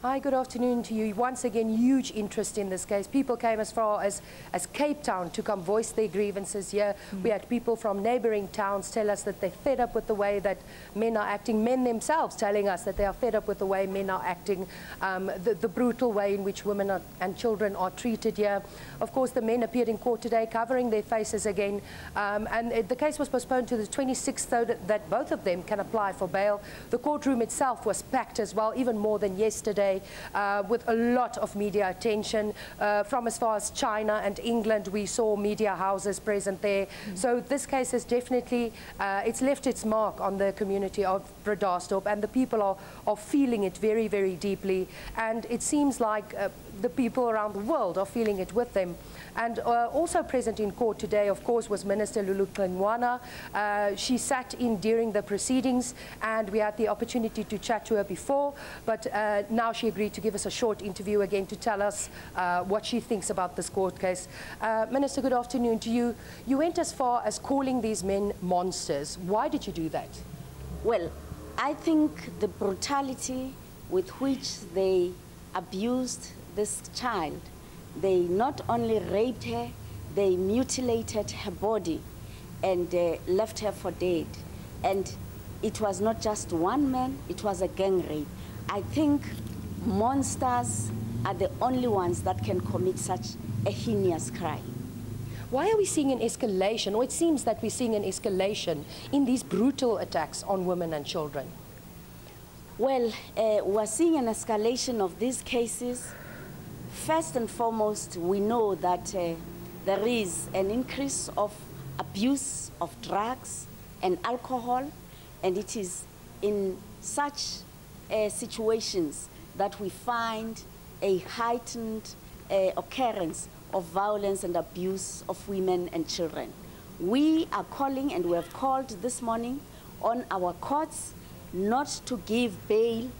Hi, good afternoon to you. Once again, huge interest in this case. People came as far as Cape Town to come voice their grievances here. We had people from neighboring towns tell us that they're fed up with the way that men are acting. Men themselves telling us that they are fed up with the way men are acting, the brutal way in which women and children are treated here. Of course, the men appeared in court today covering their faces again. And the case was postponed to the 26th so that both of them can apply for bail. The courtroom itself was packed as well, even more than yesterday. With a lot of media attention from as far as China and England. We saw media houses present there. So this case has definitely, it's left its mark on the community of Bredasdorp, and the people are feeling it very, very deeply. And it seems like the people around the world are feeling it with them. And also present in court today, of course, was Minister Lulu Klingwana. She sat in during the proceedings, and we had the opportunity to chat to her before, but now she agreed to give us a short interview again to tell us what she thinks about this court case. Minister, good afternoon to you. You went as far as calling these men monsters. Why did you do that? Well, I think the brutality with which they abused this child, they not only raped her, they mutilated her body and left her for dead. And it was not just one man, it was a gang rape. I think monsters are the only ones that can commit such a heinous crime. Why are we seeing an escalation, or it seems that we're seeing an escalation in these brutal attacks on women and children? Well, we're seeing an escalation of these cases. First and foremost, we know that there is an increase of abuse of drugs and alcohol, and it is in such situations that we find a heightened occurrence of violence and abuse of women and children. We are calling, and we have called this morning on our courts not to give bail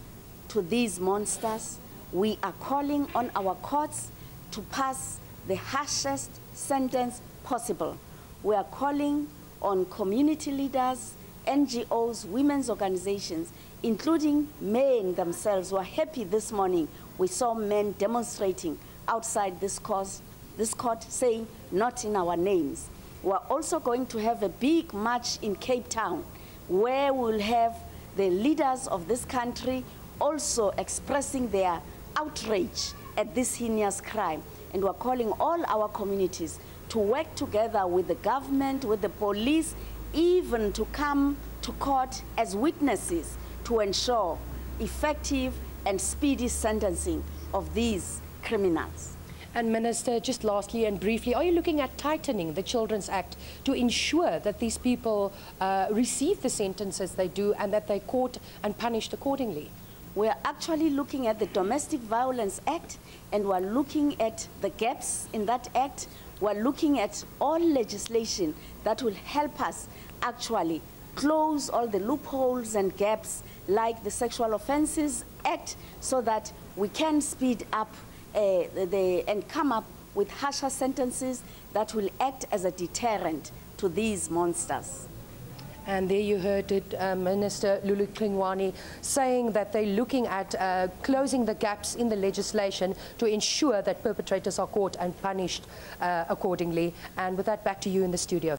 to these monsters. We are calling on our courts to pass the harshest sentence possible. We are calling on community leaders, NGOs, women's organizations, including men themselves, who are happy this morning. We saw men demonstrating outside this court saying, "Not in our names." We are also going to have a big march in Cape Town, where we'll have the leaders of this country also expressing their outrage at this heinous crime. And we're calling all our communities to work together with the government, with the police, even to come to court as witnesses to ensure effective and speedy sentencing of these criminals. And Minister, just lastly and briefly, are you looking at tightening the Children's Act to ensure that these people receive the sentences they do and that they're caught and punished accordingly? We're actually looking at the Domestic Violence Act, and we're looking at the gaps in that act. We're looking at all legislation that will help us actually close all the loopholes and gaps like the Sexual Offences Act, so that we can speed up and come up with harsher sentences that will act as a deterrent to these monsters. And there you heard it, Minister Lulu Klingwana saying that they're looking at closing the gaps in the legislation to ensure that perpetrators are caught and punished accordingly. And with that, back to you in the studio.